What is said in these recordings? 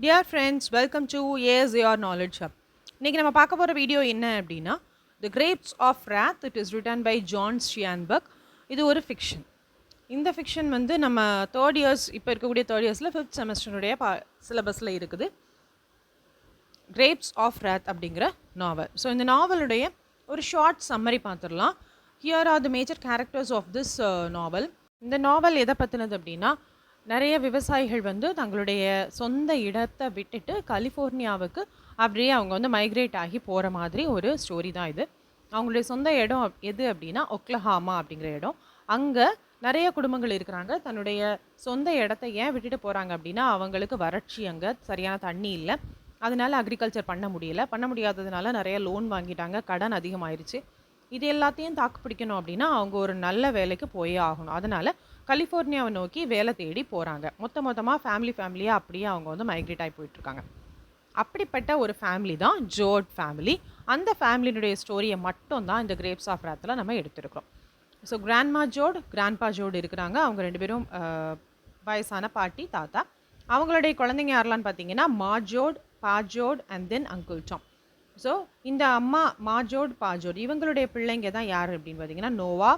Dear friends, welcome to Yes Your Knowledge Hub. இன்னைக்கு நம்ம பார்க்க போகிற வீடியோ என்ன அப்படின்னா The Grapes of Wrath. It is written by John Steinbeck. இது ஒரு ஃபிக்ஷன். இந்த ஃபிக்ஷன் வந்து நம்ம தேர்ட் இயர்ஸ் இப்போ இருக்கக்கூடிய தேர்ட் இயர்ஸில் ஃபிஃப்த் செமஸ்டருடைய சிலபஸில் இருக்குது. Grapes of Wrath அப்படிங்கிற நாவல். ஸோ இந்த நாவலுடைய ஒரு ஷார்ட் சம்மரி பார்த்துடலாம். Here are the major characters of this novel. இந்த நாவல் எதை பற்றினது அப்படின்னா, நிறைய விவசாயிகள் வந்து தங்களுடைய சொந்த இடத்தை விட்டுட்டு கலிஃபோர்னியாவுக்கு அப்படியே அவங்க வந்து மைக்ரேட் ஆகி போகிற மாதிரி ஒரு ஸ்டோரி தான் இது. அவங்களுடைய சொந்த இடம் எது அப்படின்னா ஒக்லஹாமா அப்படிங்கிற இடம். அங்கே நிறைய குடும்பங்கள் இருக்கிறாங்க. தன்னுடைய சொந்த இடத்த ஏன் விட்டுட்டு போகிறாங்க அப்படின்னா, அவங்களுக்கு வறட்சி, அங்கே சரியான தண்ணி இல்லை, அதனால அக்ரிகல்ச்சர் பண்ண முடியாததுனால நிறைய லோன் வாங்கிட்டாங்க, கடன் அதிகமாயிருச்சு. இது எல்லாத்தையும் தாக்கு பிடிக்கணும் அப்படின்னா அவங்க ஒரு நல்ல வேலைக்கு போயே ஆகணும். அதனால் கலிஃபோர்னியாவை நோக்கி வேலை தேடி போகிறாங்க. மொத்தமாக ஃபேமிலியாக அப்படியே அவங்க வந்து மைக்ரேட் ஆகி போயிட்டுருக்காங்க. அப்படிப்பட்ட ஒரு ஃபேமிலி தான் ஜோர்ட் ஃபேமிலி. அந்த ஃபேமிலியினுடைய ஸ்டோரியை மட்டும் தான் இந்த கிரேப்ஸ் ஆஃப் ராத்தில் நம்ம எடுத்துருக்கிறோம். ஸோ கிராண்ட்மா ஜோர்ட், கிராண்ட்பா ஜோர்ட் இருக்கிறாங்க. அவங்க ரெண்டு பேரும் வயசான பாட்டி தாத்தா. அவங்களுடைய குழந்தைங்க யாரெல்லாம் பார்த்தீங்கன்னா Ma Joad, Pa Joad and then uncle Tom. So இந்த அம்மா மாஜோர்ட், பாஜோர்ட் இவங்களுடைய பிள்ளைங்க தான் யார் அப்படின்னு பார்த்தீங்கன்னா Noah,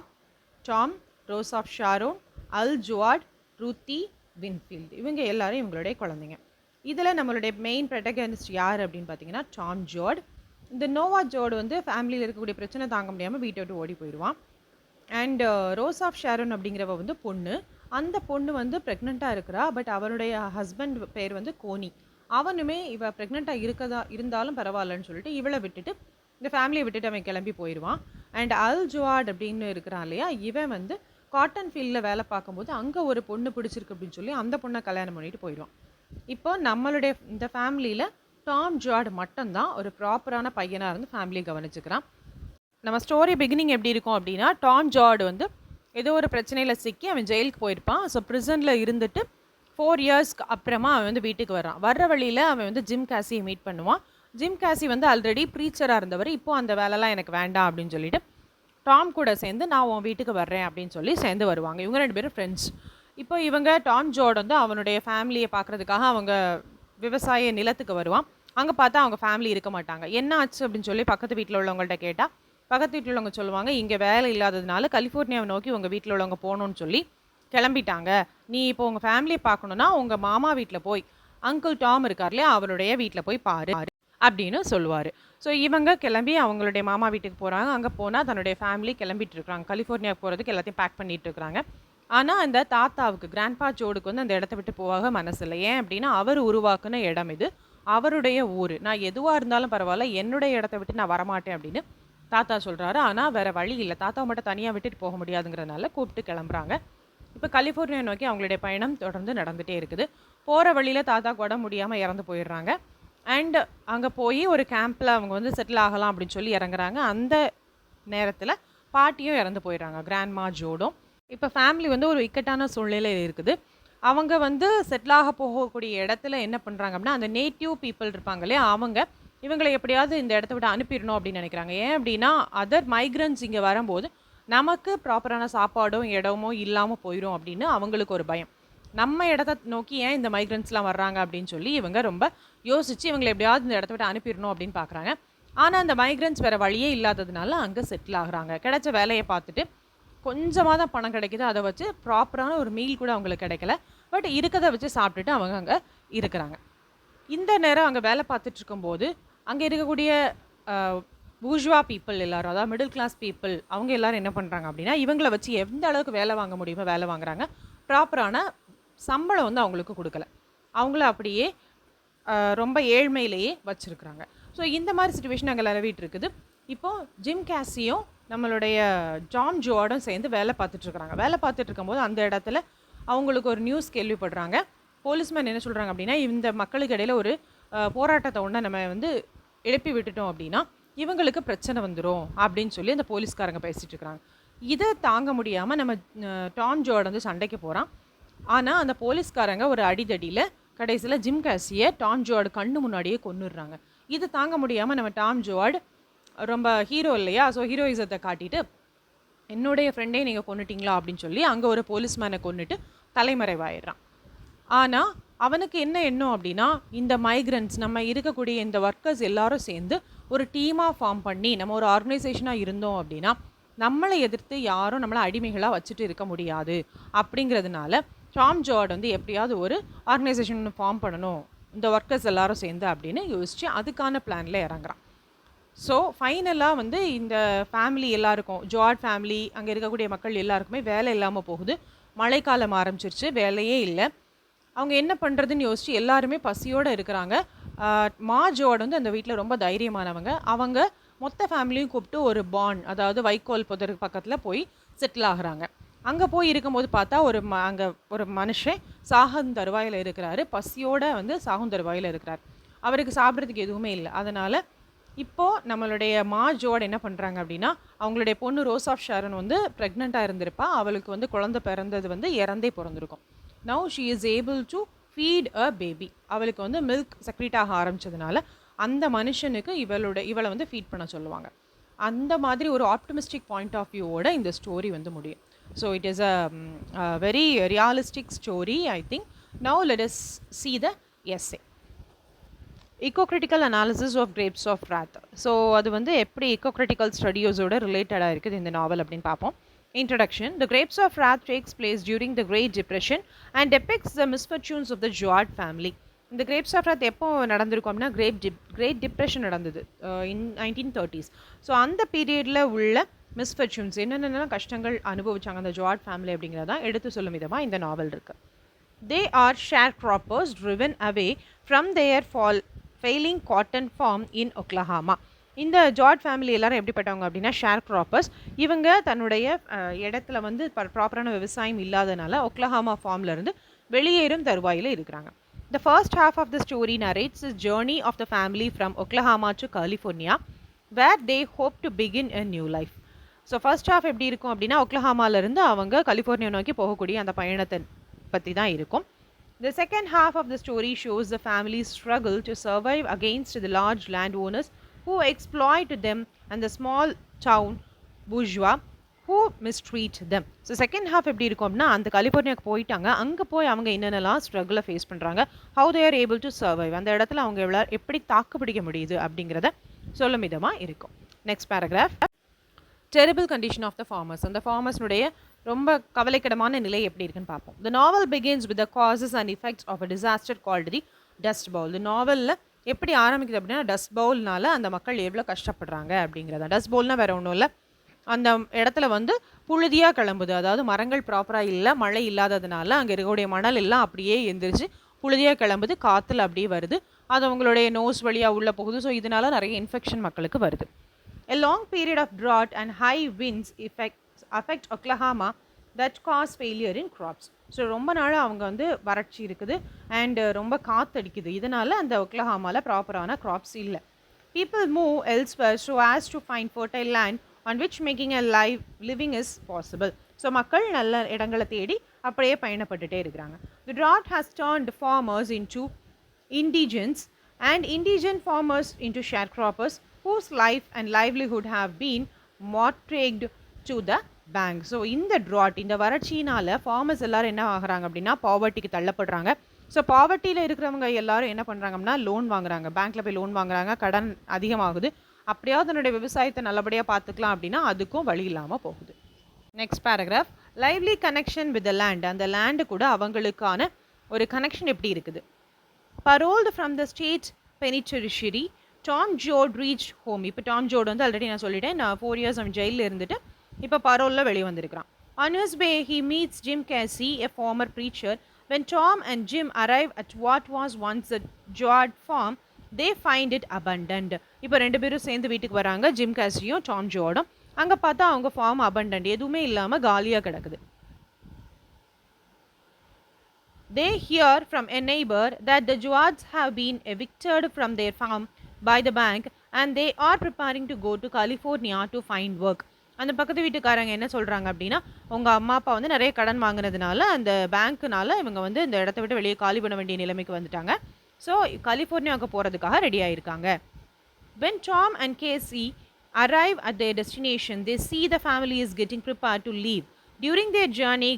Tom, Rose of Sharon, Al Joad, Ruthie, Winfield. இவங்க எல்லாரும் இவங்களுடைய குழந்தைங்க. இதில் நம்மளுடைய மெயின் ப்ரொட்டகனிஸ்ட் யார் அப்படின்னு பார்த்தீங்கன்னா டாம் ஜோர்ட். இந்த நோவா ஜோர்டு வந்து ஃபேமிலியில் இருக்கக்கூடிய பிரச்சனை தாங்க முடியாமல் வீட்டை விட்டு ஓடி போயிடுவான். அண்ட் ரோஸ் ஆஃப் ஷாரோன் அப்படிங்கிறவ வந்து பொண்ணு. அந்த பொண்ணு வந்து ப்ரெக்னெண்ட்டாக இருக்கிறா. பட் அவனுடைய ஹஸ்பண்ட் பேர் வந்து கோனி. அவனுமே இவ ப்ரெக்னெண்ட்டாக இருந்தாலும் பரவாயில்லன்னு சொல்லிட்டு இவளை விட்டுட்டு இந்த ஃபேமிலியை விட்டுட்டு அவன் கிளம்பி போயிடுவான். அண்ட் அல் ஜுவாட் அப்படின்னு இருக்கிறான் இல்லையா, இவன் வந்து காட்டன் ஃபீல்டில் வேலை பார்க்கும்போது அங்கே ஒரு பொண்ணு பிடிச்சிருக்கு அப்படின்னு சொல்லி அந்த பொண்ணை கல்யாணம் பண்ணிட்டு போயிடுவான். இப்போ நம்மளுடைய இந்த ஃபேமிலியில் டாம் ஜுவாட் மட்டும்தான் ஒரு ப்ராப்பரான பையனாக இருந்து ஃபேமிலியை கவனிச்சுக்கிறான். நம்ம ஸ்டோரி பிகினிங் எப்படி இருக்கும் அப்படின்னா, டாம் ஜார்டு வந்து ஏதோ ஒரு பிரச்சனையில் சிக்கி அவன் ஜெயிலுக்கு போயிருப்பான். ஸோ ப்ரிசனில் இருந்துட்டு 4 இயர்ஸ்க்கு அப்புறமா அவன் வந்து வீட்டுக்கு வரான். வர்ற வழியில் அவன் வந்து ஜிம் கேசியை மீட் பண்ணுவான். ஜிம் கேசி வந்து ஆல்ரெடி ப்ரீச்சராக இருந்தவர். இப்போது அந்த வேலைலாம் எனக்கு வேண்டாம் அப்படின்னு சொல்லிட்டு டாம் கூட சேர்ந்து நான் உன் வீட்டுக்கு வர்றேன் அப்படின்னு சொல்லி சேர்ந்து வருவாங்க. இவங்க ரெண்டு பேரும் ஃப்ரெண்ட்ஸ். இப்போ இவங்க டாம் ஜோர்ட் வந்து அவனுடைய ஃபேமிலியை பார்க்குறதுக்காக அவங்க விவசாய நிலத்துக்கு வருவான். அங்கே பார்த்தா அவங்க ஃபேமிலி இருக்க மாட்டாங்க. என்ன ஆச்சு அப்படின்னு சொல்லி பக்கத்து வீட்டில் உள்ளவங்கள்ட்ட கேட்டால் பக்கத்து வீட்டில் உள்ளவங்க சொல்லுவாங்க, இங்கே வேலை இல்லாததுனால கலிஃபோர்னியாவை நோக்கி உங்கள் வீட்டில் உள்ளவங்க போகணுன்னு சொல்லி கிளம்பிட்டாங்க. நீ இப்போ உங்கள் ஃபேமிலியை பார்க்கணுன்னா உங்கள் மாமா வீட்டில் போய் அங்கிள் டாம் இருக்கார் இல்லையா, அவருடைய வீட்டில் போய் பாரு அப்படின்னு சொல்லுவார். ஸோ இவங்க கிளம்பி அவங்களுடைய மாமா வீட்டுக்கு போகிறாங்க. அங்கே போனால் தன்னுடைய ஃபேமிலி கிளம்பிட்டு இருக்கிறாங்க. கலிஃபோர்னியாவுக்கு போகிறதுக்கு எல்லாத்தையும் பேக் பண்ணிட்டு இருக்கிறாங்க. ஆனால் அந்த தாத்தாவுக்கு கிராண்ட்பா ஜோர்டுக்கு வந்து அந்த இடத்த விட்டு போக மனசு இல்லை. ஏன் அப்படின்னா அவர் உருவாக்குன இடம் இது, அவருடைய ஊர். நான் எதுவாக இருந்தாலும் பரவாயில்ல, என்னுடைய இடத்த விட்டு நான் வரமாட்டேன் அப்படின்னு தாத்தா சொல்கிறாரு. ஆனால் வேறு வழி இல்லை, தாத்தாவை மட்டும் தனியாக விட்டுட்டு போக முடியாதுங்கிறதுனால கூப்பிட்டு கிளம்புறாங்க. இப்போ கலிஃபோர்னியா நோக்கி அவங்களுடைய பயணம் தொடர்ந்து நடந்துகிட்டே இருக்குது. போகிற வழியில் தாத்தாக்கு உடம்பு முடியாமல் இறந்து போயிடுறாங்க. அண்ட் அங்கே போய் ஒரு கேம்பில் அவங்க வந்து செட்டில் ஆகலாம் அப்படின்னு சொல்லி இறங்குறாங்க. அந்த நேரத்தில் பாட்டியும் இறந்து போயிடுறாங்க, கிராண்ட்மா ஜோர்டும். இப்போ ஃபேமிலி வந்து ஒரு இக்கட்டான சூழ்நிலையில் இருக்குது. அவங்க வந்து செட்டில் ஆக போகக்கூடிய இடத்துல என்ன பண்ணுறாங்க அப்படின்னா, அந்த நேட்டிவ் பீப்புள் இருப்பாங்க இல்லையா, அவங்க இவங்களை எப்படியாவது இந்த இடத்த விட்டு அனுப்பிடணும் அப்படின்னு நினைக்கிறாங்க. ஏன் அப்படின்னா அதர் மைக்ரன்ஸ் இங்கே வரும்போது நமக்கு ப்ராப்பரான சாப்பாடும் இடமோ இல்லாமல் போயிடும் அப்படின்னு அவங்களுக்கு ஒரு பயம். நம்ம இடத்த நோக்கி ஏன் இந்த மைக்ரன்ஸ்லாம் வர்றாங்க அப்படின்னு சொல்லி இவங்க ரொம்ப யோசித்து இவங்களை எப்படியாவது இந்த இடத்த விட்டு அனுப்பிடணும் அப்படின்னு பார்க்குறாங்க. ஆனால் அந்த மைக்ரன்ஸ் வேறு வழியே இல்லாததுனால அங்கே செட்டில் ஆகுறாங்க. கிடைச்ச வேலையை பார்த்துட்டு கொஞ்சமாக தான் பணம் கிடைக்கிது. அதை வச்சு ப்ராப்பரான ஒரு மீல் கூட அவங்களுக்கு கிடைக்கல. பட் இருக்கிறத வச்சு சாப்பிட்டுட்டு அவங்க அங்கே இருக்கிறாங்க. இந்த நேரம் அங்கே வேலை பார்த்துட்டு இருக்கும்போது அங்கே இருக்கக்கூடிய பூர்ஜுவா பீப்புள் எல்லாரும், அதாவது மிடில் கிளாஸ் பீப்புள், அவங்க எல்லாரும் என்ன பண்ணுறாங்க அப்படின்னா இவங்களை வச்சு எந்த அளவுக்கு வேலை வாங்க முடியுமோ வேலை வாங்குறாங்க. ப்ராப்பரான சம்பளம் வந்து அவங்களுக்கு கொடுக்கல. அவங்கள அப்படியே ரொம்ப ஏழ்மையிலேயே வச்சுருக்குறாங்க. ஸோ இந்த மாதிரி சுச்சுவேஷன் அங்கே நிலவிட்டு இருக்குது. இப்போது ஜிம் கேசியும் நம்மளுடைய டாம் ஜோர்டும் சேர்ந்து வேலை பார்த்துட்ருக்குறாங்க. வேலை பார்த்துட்டு இருக்கும்போது அந்த இடத்துல அவங்களுக்கு ஒரு நியூஸ் கேள்விப்படுறாங்க. போலீஸ்மேன் என்ன சொல்கிறாங்க அப்படின்னா, இந்த மக்களுக்கு இடையில் ஒரு போராட்டத்தை ஒன்று நம்ம வந்து எழுப்பி விட்டுட்டோம் அப்படின்னா இவங்களுக்கு பிரச்சனை வந்துடும் அப்படின்னு சொல்லி அந்த போலீஸ்காரங்க பேசிகிட்டு இருக்கிறாங்க. இதை தாங்க முடியாமல் நம்ம டாம் ஜோர்ட் வந்து சண்டைக்கு போகிறான். ஆனால் அந்த போலீஸ்காரங்க ஒரு அடிதடியில் கடைசியில் ஜிம் கேசியை டாம் ஜோர்டு கண்ணு முன்னாடியே கொன்னுடுறாங்க. இது தாங்க முடியாமல் நம்ம டாம் ஜோர்டு ரொம்ப ஹீரோ இல்லையா, ஸோ ஹீரோயிசத்தை காட்டிட்டு என்னுடைய ஃப்ரெண்டே நீங்கள் கொன்னுட்டிங்களா அப்படின்னு சொல்லி அங்கே ஒரு போலீஸ்மேனை கொன்னுட்டு தலைமறைவாயிடுறான். ஆனால் அவனுக்கு என்ன எண்ணம் அப்படின்னா, இந்த மைக்ரண்ட்ஸ் நம்ம இருக்கக்கூடிய இந்த ஒர்க்கர்ஸ் எல்லாரும் சேர்ந்து ஒரு டீமாக ஃபார்ம் பண்ணி நம்ம ஒரு ஆர்கனைசேஷனாக இருந்தோம் அப்படின்னா, நம்மளை எதிர்த்து யாரும் நம்மளை அடிமைகளாக வச்சுட்டு இருக்க முடியாது அப்படிங்கிறதுனால டாம் ஜார்ட் வந்து எப்படியாவது ஒரு ஆர்கனைசேஷன் ஃபார்ம் பண்ணணும் இந்த ஒர்க்கர்ஸ் எல்லாரும் சேர்ந்து அப்படின்னு யோசித்து அதுக்கான பிளானில் இறங்குறான். ஸோ ஃபைனலாக வந்து இந்த ஃபேமிலி எல்லாருக்கும், ஜார்ட் ஃபேமிலி அங்கே இருக்கக்கூடிய மக்கள் எல்லாருக்குமே வேலை இல்லாமல் போகுது. மழைக்காலம் ஆரம்பிச்சிருச்சு, வேலையே இல்லை. அவங்க என்ன பண்ணுறதுன்னு யோசிச்சு எல்லாருமே பசியோடு இருக்கிறாங்க. ஜார்ட் வந்து அந்த வீட்டில் ரொம்ப தைரியமானவங்க. அவங்க மொத்த ஃபேமிலியும் கூப்பிட்டு ஒரு பாண்ட், அதாவது வைக்கோல் புதர் பக்கத்தில் போய் செட்டில் ஆகுறாங்க. அங்கே போய் இருக்கும்போது பார்த்தா அங்கே ஒரு மனுஷன் சாகும் தருவாயில் இருக்கிறாரு. பசியோடு வந்து சாகும் தருவாயில் இருக்கிறார். அவருக்கு சாப்பிட்றதுக்கு எதுவுமே இல்லை. அதனால் இப்போது நம்மளுடைய ஜோர்ட் என்ன பண்ணுறாங்க அப்படின்னா, அவங்களுடைய பொண்ணு ரோஸ் ஆஃப் ஷாரன் வந்து ப்ரெக்னெண்ட்டாக இருந்திருப்பா. அவளுக்கு வந்து குழந்தை பிறந்தது வந்து இறந்தே பிறந்திருக்கும். Now she is able to feed a baby. அவளுக்கு வந்து மில்க் செக்ரீட் ஆக ஆரம்பித்ததுனால அந்த மனுஷனுக்கு இவளை வந்து ஃபீட் பண்ண சொல்லுவாங்க. அந்த மாதிரி ஒரு ஆப்டிமிஸ்டிக் பாயிண்ட் ஆஃப் வியூவோட இந்த ஸ்டோரி வந்து முடியும். So it is a very realistic story I think. Now let us see the essay. Ecocritical analysis of Grapes of Wrath. So அது வந்து எப்படி இக்கோக்ரிட்டிக்கல் ஸ்டடியோஸோட ரிலேட்டடாக இருக்குது இந்த நாவல் அப்படின்னு பார்ப்போம். Introduction. The Grapes of Wrath takes place during the Great Depression and depicts the misfortunes of the Jord family. இந்த Grapes of Wrath எப்போ நடந்திருக்கும் அப்படின்னா Great Depression நடந்தது in 1930s. ஸோ அந்த பீரியடில் உள்ள மிஸ்ஃபர்ச்சூன்ஸ் என்னென்ன கஷ்டங்கள் அனுபவிச்சாங்க அந்த ஜார்ட் ஃபேமிலி அப்படிங்கிறதான் எடுத்து சொல்லும் விதமாக இந்த நாவல் இருக்குது. They are sharecroppers driven away from their failing cotton farm in Oklahoma. இந்த ஜார்ட் ஃபேமிலி எல்லாரும் எப்படிப்பட்டவங்க அப்படின்னா ஷேர் கிராப்பர்ஸ். இவங்க தன்னுடைய இடத்துல வந்து ப்ராப்பரான விவசாயம் இல்லாதனால ஒக்லஹாமா ஃபார்ம்லேருந்து வெளியேறும் தருவாயில் இருக்கிறாங்க. The first half of the story narrates the journey of the family from Oklahoma to California where they hope to begin a new life. So first half எப்படி இருக்கும் அப்படின்னா ஒக்லஹாமாலேருந்து அவங்க கலிஃபோர்னியா நோக்கி போகக்கூடிய அந்த பயணத்தை பற்றி தான் இருக்கும். The second half of the story shows the family's struggle to survive against the large landowners who exploit them and the small town bourgeois who mistreat them. So second half எப்படி இருக்கும் அப்படின்னா அந்த கலிஃபோர்னியாவுக்கு போயிட்டாங்க. அங்கே போய் அவங்க என்னென்னலாம் ஸ்ட்ரகிளை ஃபேஸ் பண்ணுறாங்க, how they are able to survive, அந்த இடத்துல அவங்க எப்படி தாக்கு பிடிக்க முடியுது அப்படிங்கிறத சொல்லும் விதமாக இருக்கும். Next paragraph. Terrible condition of the farmers. அந்த ஃபார்மர்ஸ்னுடைய ரொம்ப கவலைக்கிடமான நிலை எப்படி இருக்குன்னு பார்ப்போம். The novel begins with the causes and effects of a disaster called the Dust Bowl. இந்த நாவலில் எப்படி ஆரம்பிக்குது அப்படின்னா டஸ்ட் பவுல்னால அந்த மக்கள் எவ்வளோ கஷ்டப்படுறாங்க அப்படிங்கிறத. டஸ்ட் பவுல்னால் வேறு ஒன்றும் இல்லை, அந்த இடத்துல வந்து புழுதியாக கிளம்புது. அதாவது மரங்கள் ப்ராப்பராக இல்லை, மழை இல்லாததுனால அங்கே இருக்கக்கூடிய மணல் எல்லாம் அப்படியே எந்திரிச்சு புழுதியாக கிளம்புது, காற்றுல அப்படியே வருது, அது அவங்களுடைய நோஸ் வழியாக உள்ளே போகுது. ஸோ இதனால நிறைய இன்ஃபெக்ஷன் மக்களுக்கு வருது. A long period of drought and high winds affect Oklahoma that cause failure in crops. So ரொம்ப நாளாக அவங்க வந்து வறட்சி இருக்குது அண்ட் ரொம்ப காற்றடிக்குது. இதனால் அந்த ஒக்லஹாமாவில் ப்ராப்பரான க்ராப்ஸ் இல்லை. People move elsewhere so as to find fertile land on which making a living is possible. So மக்கள் நல்ல இடங்களை தேடி அப்படியே பயணப்பட்டுட்டே இருக்கிறாங்க. The drought has turned farmers into indigents and indigent farmers into sharecroppers whose life and livelihood have been mortgaged to the bank. So இந்த ட்ராட், இந்த வறட்சியினால் farmers எல்லாரும் என்ன ஆகுறாங்க அப்படின்னா பாவர்ட்டிக்கு தள்ளப்படுறாங்க. ஸோ பாவர்ட்டியில் இருக்கிறவங்க எல்லாரும் என்ன பண்ணுறாங்க அப்படின்னா லோன் வாங்குறாங்க, பேங்க்கில் போய் லோன் வாங்குறாங்க, கடன் அதிகமாகுது. அப்படியாவது தன்னுடைய விவசாயத்தை நல்லபடியாக பார்த்துக்கலாம் அப்படின்னா அதுக்கும் வழி இல்லாமல் போகுது. Next paragraph. Lively connection with the land. அந்த லேண்டு கூட அவங்களுக்கான ஒரு கனெக்ஷன் எப்படி இருக்குது. Paroled from the state penitentiary, Tom Joad reach home. இப்போ டாம் ஜோர்ட் வந்து ஆல்ரெடி நான் சொல்லிட்டேன், நான் 4 years அவன் ஜெயிலில் இருந்துட்டு இப்போ பரோலில் வெளியே வந்திருக்கிறான். On his way, he meets Jim Casey, a former preacher. When Tom and Jim arrive at what was once the Jord farm, they find it abandoned. இப்போ 2 பேரும் சேர்ந்து வீட்டுக்கு வராங்க, ஜிம் கேசியும் டாம் ஜோர்டும். அங்கே பார்த்தா அவங்க ஃபார்ம் abandoned, எதுவுமே இல்லாமல் காலியாக கிடக்குது. They hear from a neighbor that the Jords have been evicted from their farm by the bank and they are preparing to go to California to find work. அந்த பக்கத்து வீட்டுக்காரங்க என்ன சொல்கிறாங்க அப்படின்னா, உங்கள் அம்மா அப்பா வந்து நிறைய கடன் வாங்கினதுனால அந்த பேங்க்குனால இவங்க வந்து இந்த இடத்த விட்டு வெளியே காலி பண்ண வேண்டிய நிலைமைக்கு வந்துட்டாங்க. ஸோ கலிஃபோர்னியாவுக்கு போகிறதுக்காக ரெடி ஆகியிருக்காங்க. When Tom and Casey arrive at their destination, they see the family is getting prepared to leave. During their journey,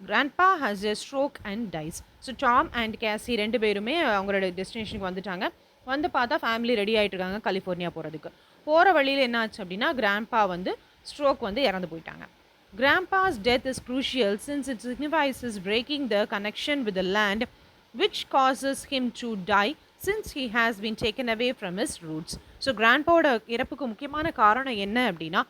Grandpa has a stroke and dies. So Tom and Casy 2 பேருமே அவங்களோட டெஸ்டினேஷனுக்கு வந்துட்டாங்க. வந்து பார்த்தா family ready ஆயிட்டு இருக்காங்க California போறதுக்கு. போற வழியில என்ன ஆச்சு அப்படின்னா, கிராண்ட்பா வந்து ஸ்ட்ரோக் வந்து இறந்து போயிட்டாங்க. Grandpa's death is crucial since it signifies his breaking the connection with the land, which causes him to die since he has been taken away from his roots. So கிராண்ட்பாவோட இறப்புக்கு முக்கியமான காரணம் என்ன அப்படின்னா,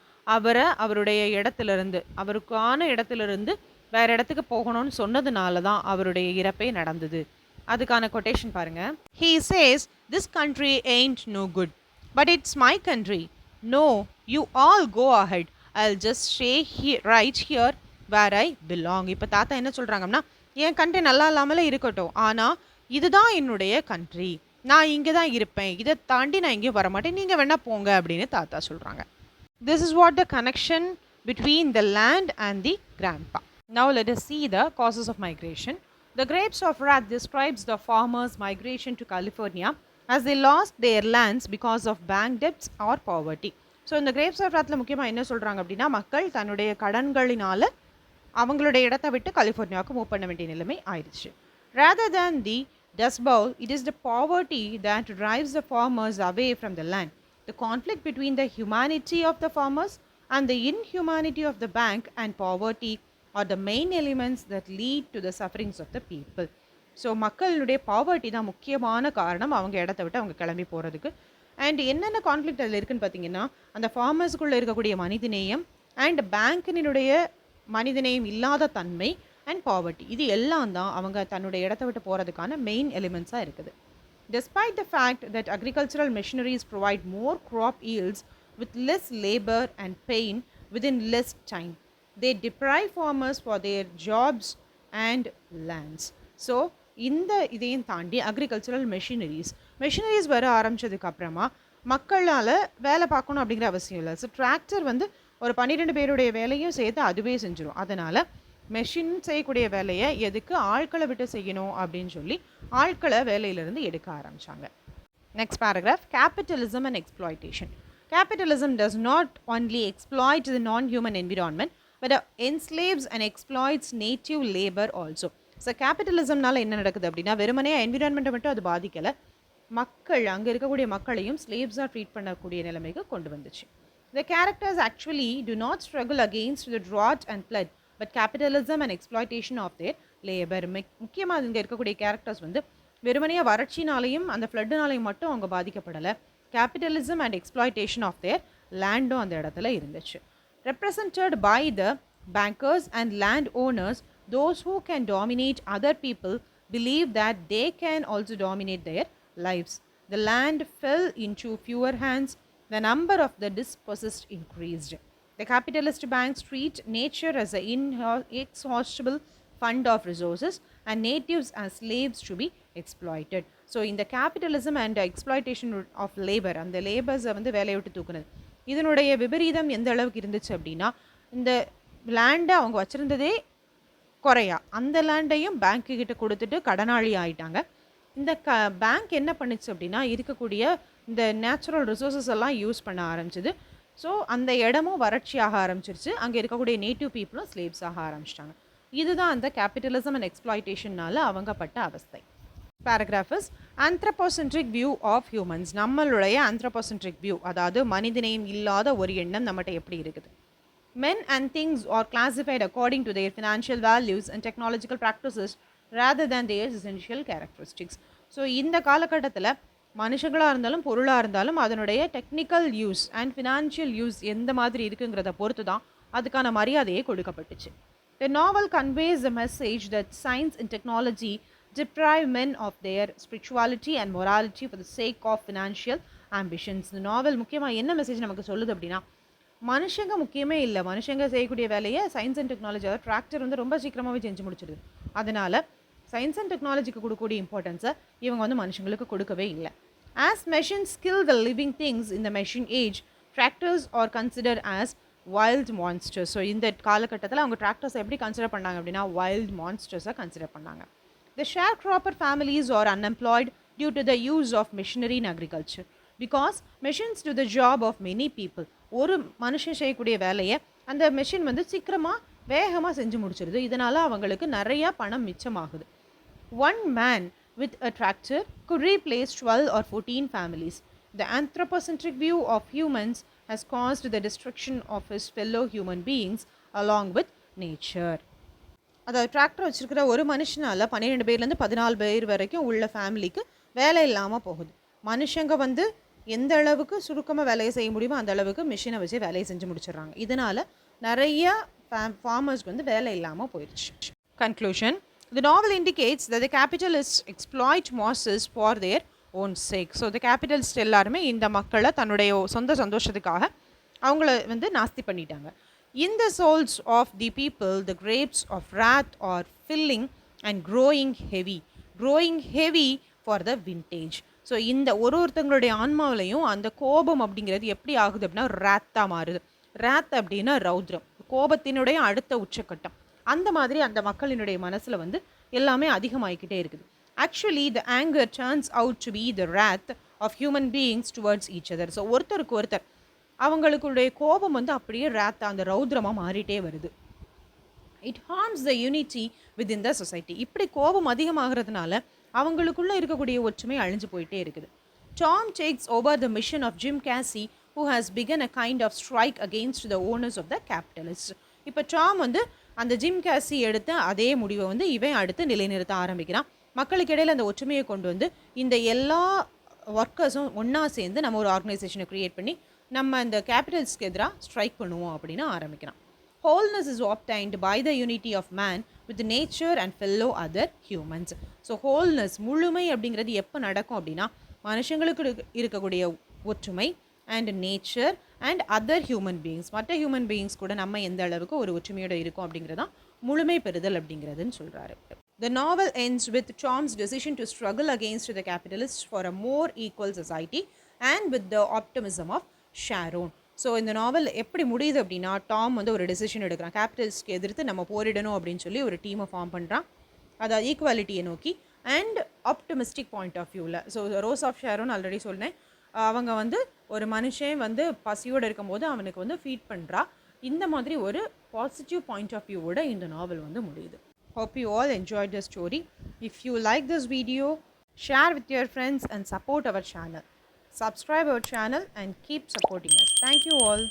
அவருடைய இடத்திலிருந்து அவருக்கான இடத்திலிருந்து வேற இடத்துக்கு போகணும்னு சொன்னதுனால தான் அவருடைய இறப்பே நடந்தது. அதுக்கான கொட்டேஷன் பாருங்க. He says, "This country ain't no good, but it's my country. No, you all go ahead. I'll just stay here, right here where I belong." இப்போ தாத்தா என்ன சொல்றாங்கன்னா, என் கண்ட்ரி நல்லா இல்லாமலே இருக்கட்டும், ஆனா இதுதான் என்னுடைய கண்ட்ரி, நான் இங்கே தான் இருப்பேன், இதை தாண்டி நான் எங்கேயும் வரமாட்டேன், நீங்க வேணா போங்க அப்படின்னு தாத்தா சொல்றாங்க. This is what the connection between the land and the grandpa. Now let us see the causes of migration. The Grapes of Wrath describes the farmers' migration to California as they lost their lands because of bank debts or poverty. So இந்த grapes of ராத்தில் முக்கியமாக என்ன சொல்கிறாங்க அப்படின்னா, மக்கள் தன்னுடைய கடன்களினால அவங்களுடைய இடத்தை விட்டு கலிஃபோர்னியாவுக்கு மூவ் பண்ண வேண்டிய நிலைமை ஆயிடுச்சு. Rather than the dust bowl, it is the poverty that drives the farmers away from the land. The conflict between the humanity of the farmers and the inhumanity of the bank and poverty are the main elements that lead to the sufferings of the people. So மக்களுடைய poverty தான் முக்கியமான காரணம் அவங்க இடத்த விட்டு அவங்க கிளம்பி போகிறதுக்கு. அண்ட் என்னென்ன கான்ஃப்ளிக்ட் அதில் இருக்குன்னு பார்த்தீங்கன்னா, அந்த ஃபார்மர்ஸ்குள்ளே இருக்கக்கூடிய மனிதநேயம் அண்ட் பேங்கினுடைய மனிதநேயம் இல்லாத தன்மை அண்ட் பாவர்ட்டி, இது எல்லாம் தான் அவங்க தன்னுடைய இடத்த விட்டு போகிறதுக்கான மெயின் எலிமெண்ட்ஸாக இருக்குது. Despite the fact that agricultural machineries provide more crop yields with less labor and pain within less time, they deprive farmers for their jobs and lands. So இந்த இதையும் தாண்டி அக்ரிகல்ச்சரல் மெஷினரிஸ் வர ஆரம்பிச்சதுக்கு அப்புறமா மக்களால் வேலை பார்க்கணும் அப்படிங்கிற அவசியம் இல்லை. ஸோ டிராக்டர் வந்து ஒரு 12 பேருடைய வேலையும் சேர்த்து அதுவே செஞ்சிடும். அதனால் மெஷின் செய்யக்கூடிய வேலையை எதுக்கு ஆட்களை விட்டு செய்யணும் அப்படின்னு சொல்லி ஆட்களை வேலையிலிருந்து எடுக்க ஆரம்பித்தாங்க. Next paragraph, capitalism and exploitation. Capitalism does not only exploit the non-human environment, but enslaves and exploits native labor also. So கேபிட்டலிசம்னால என்ன நடக்குது அப்படின்னா, வெறுமனே என்விரான்மெண்ட்டை மட்டும் அது பாதிக்கலை, மக்கள் அங்கே இருக்கக்கூடிய மக்களையும் ஸ்லேவ்ஸாக ட்ரீட் பண்ணக்கூடிய நிலைமைக்கு கொண்டு வந்துச்சு. The characters actually do not struggle against the drought and flood, but capitalism and exploitation of their labor. முக்கியமாக இங்கே இருக்கக்கூடிய கேரக்டர்ஸ் வந்து வெறுமனையாக வறட்சினாலையும் அந்த ஃப்ளட்டுனாலையும் மட்டும் அவங்க பாதிக்கப்படலை, capitalism and exploitation of their லேண்டும் அந்த இடத்துல இருந்துச்சு. Represented by the bankers and land owners, those who can dominate other people believe that they can also dominate their lives. The land fell into fewer hands, the number of the dispossessed increased. The capitalist banks treat nature as an inexhaustible fund of resources and natives as slaves to be exploited. So in the capitalism and exploitation of labor, அந்த லேபர்ஸை வந்து வேலையை விட்டு தூக்குனது, இதனுடைய விபரீதம் எந்த அளவுக்கு இருந்துச்சு அப்படின்னா, இந்த லேண்டை அவங்க வச்சுருந்ததே குறையா அந்த லேண்டையும் பேங்க்கு கிட்ட கொடுத்துட்டு கடனாளி ஆயிட்டாங்க. இந்த பேங்க் என்ன பண்ணுச்சு அப்படின்னா, இருக்கக்கூடிய இந்த நேச்சுரல் ரிசோர்ஸஸ் எல்லாம் யூஸ் பண்ண ஆரம்பிச்சிது. ஸோ அந்த இடமும் வறட்சியாக ஆரம்பிச்சிருச்சு, அங்கே இருக்கக்கூடிய நேட்டிவ் பீப்புளும் ஸ்லேவ்ஸ் ஆக ஆரம்பிச்சிட்டாங்க. இதுதான் அந்த கேபிட்டலிசம் அண்ட் எக்ஸ்ப்ளாய்டேஷன்னால அவங்க பட்ட அவஸ்தை. Paragraph is anthropocentric view of humans. நம்மளுடைய ஆந்த்ரோபோசென்ட்ரிக் வியூ, அதாவது மனிதநேயம் இல்லாத ஒரு எண்ணம் நம்மகிட்ட எப்படி இருக்குது. Men and things are classified according to their financial values and technological practices rather than their essential characteristics. So இந்த காலகட்டத்தில் மனுஷங்களாக இருந்தாலும் பொருளாக இருந்தாலும் அதனுடைய technical use and financial use எந்த மாதிரி இருக்குங்கிறத பொறுத்து தான் அதுக்கான மரியாதையே கொடுக்கப்பட்டுச்சு. The novel conveys the message that science and technology deprive men of their spirituality and morality for the sake of financial ambitions. இந்த நாவல் முக்கியமாக என்ன மெசேஜ் நமக்கு சொல்லுது அப்படின்னா, மனுஷங்க முக்கியமே இல்லை, மனுஷங்க செய்யக்கூடிய வேலையை சயின்ஸ் அண்ட் டெக்னாலஜி, அதாவது டிராக்டர் வந்து ரொம்ப சீக்கிரமாகவே செஞ்சு முடிச்சிடுது. அதனால் சயின்ஸ் அண்ட் டெக்னாலஜிக்கு கொடுக்கக்கூடிய இம்பார்ட்டன்ஸை இவங்க வந்து மனுஷங்களுக்கு கொடுக்கவே இல்லை. As machines kill the living things in the machine age, tractors are considered as wild monsters. So இந்த காலகட்டத்தில் அவங்க டிராக்டர்ஸை எப்படி கன்சிடர் பண்ணாங்க அப்படின்னா, வைல்ட் மான்ஸ்டர்ஸை கன்சிடர் பண்ணாங்க. The sharecropper families are unemployed due to the use of machinery in agriculture because machines do the job of many people. ஒரு மனுஷன் செய்யக்கூடிய வேலையை அந்த மெஷின் வந்து சீக்கிரமாக வேகமாக செஞ்சு முடிச்சிருது. இதனால் அவங்களுக்கு நிறையா பணம் மிச்சமாகுது. One man with a tractor could replace 12 or 14 families. The anthropocentric view of humans has caused the destruction of his fellow human beings along with nature. அதாவது டிராக்டர் வச்சிருக்கிற ஒரு மனுஷனால 12 பேர்லேருந்து 14 பேர் வரைக்கும் உள்ள ஃபேமிலிக்கு வேலை இல்லாமல் போகுது. மனுஷங்க வந்து எந்த அளவுக்கு சுருக்கமாக வேலையை செய்ய முடியுமோ அந்த அளவுக்கு மிஷினை வச்சு வேலையை செஞ்சு முடிச்சிடுறாங்க. இதனால் நிறைய ஃபார்மர்ஸ்க்கு வந்து வேலை இல்லாமல் போயிடுச்சு. Conclusion. The novel indicates that the capitalists exploit masses for their own sake. So the capitalists எல்லாருமே இந்த மக்களை தன்னுடைய சொந்த சந்தோஷத்துக்காக அவங்கள வந்து நாஸ்தி பண்ணிட்டாங்க. In the souls of the people, the grapes of wrath are filling and growing heavy for the vintage. So இந்த ஒருத்தங்களுடைய ஆன்மாவிலையும் அந்த கோபம் அப்படிங்கிறது எப்படி ஆகுது அப்படின்னா ராத்தாக மாறுது. ராத் அப்படின்னா ரௌத்ரம், கோபத்தினுடைய அடுத்த உச்சக்கட்டம். அந்த மாதிரி அந்த மக்களினுடைய மனசில் வந்து எல்லாமே அதிகமாகிக்கிட்டே இருக்குது. Actually the anger turns out to be the wrath of human beings towards each other. So ஒருத்தருக்கு ஒருத்தர் அவங்களுடைய கோபம் வந்து அப்படியே ராத்தா அந்த ரௌத்ரமாக மாறிட்டே வருது. It harms the unity within the society. இப்படி கோபம் அதிகமாகிறதுனால அவங்களுக்குள்ளே இருக்கக்கூடிய ஒற்றுமை அழிஞ்சு போயிட்டே இருக்குது. Tom takes over the mission of Jim Casy who has begun a kind of strike against the owners of the capitalists. இப்போ டாம் வந்து அந்த ஜிம் கேசி எடுத்த அதே முடிவை வந்து இவன் அடுத்து நிலைநிறுத்த ஆரம்பிக்கிறான். மக்களுக்கு இடையில் அந்த ஒற்றுமையை கொண்டு வந்து இந்த எல்லா ஒர்க்கர்ஸும் ஒன்றா சேர்ந்து நம்ம ஒரு ஆர்கனைசேஷனை க்ரியேட் பண்ணி நம்ம இந்த கேபிட்டல்ஸ்க்கு எதிராக ஸ்ட்ரைக் பண்ணுவோம் அப்படின்னு ஆரம்பிக்கிறான். Wholeness is obtained by the unity of man with nature and fellow other humans. So wholeness முழுமை அப்படிங்கிறது எப்போ நடக்கும் அப்படின்னா மனுஷங்களுக்கு இருக்கக்கூடிய ஒற்றுமை and nature and other human beings, மற்ற ஹியூமன் பீயிங்ஸ் கூட நம்ம எந்த அளவுக்கு ஒரு ஒற்றுமையோடு இருக்கும் அப்படிங்கிறதான் முழுமை பெறுதல் அப்படிங்கிறதுன்னு சொல்கிறாரு. The novel ends with Tom's decision to struggle against the capitalists for a more equal society and with the optimism of Sharon. So இந்த நாவல் எப்படி முடியுது அப்படின்னா டாம் வந்து ஒரு டெசிஷன் எடுக்கிறான். கேபிட்டல்ஸ்க்கு எதிர்த்து நம்ம போரிடணும் அப்படின்னு சொல்லி ஒரு டீமை ஃபார்ம் பண்ணுறான், அதாவது ஈக்குவாலிட்டியை நோக்கி அண்ட் ஆப்டமிஸ்டிக் பாயிண்ட் ஆஃப் வியூவில். So Rose of Sharon already சொன்னேன், அவங்க வந்து ஒரு மனுஷன் வந்து பசியோடு இருக்கும்போது அவனுக்கு வந்து ஃபீட் பண்ணுறா. இந்த மாதிரி ஒரு பாசிட்டிவ் பாயிண்ட் ஆஃப் வியூவோட இந்த நாவல் வந்து முடியுது. Hope you all enjoyed the story. If you like this video, share with your friends and support our channel. Subscribe our channel and keep supporting us. Thank you all.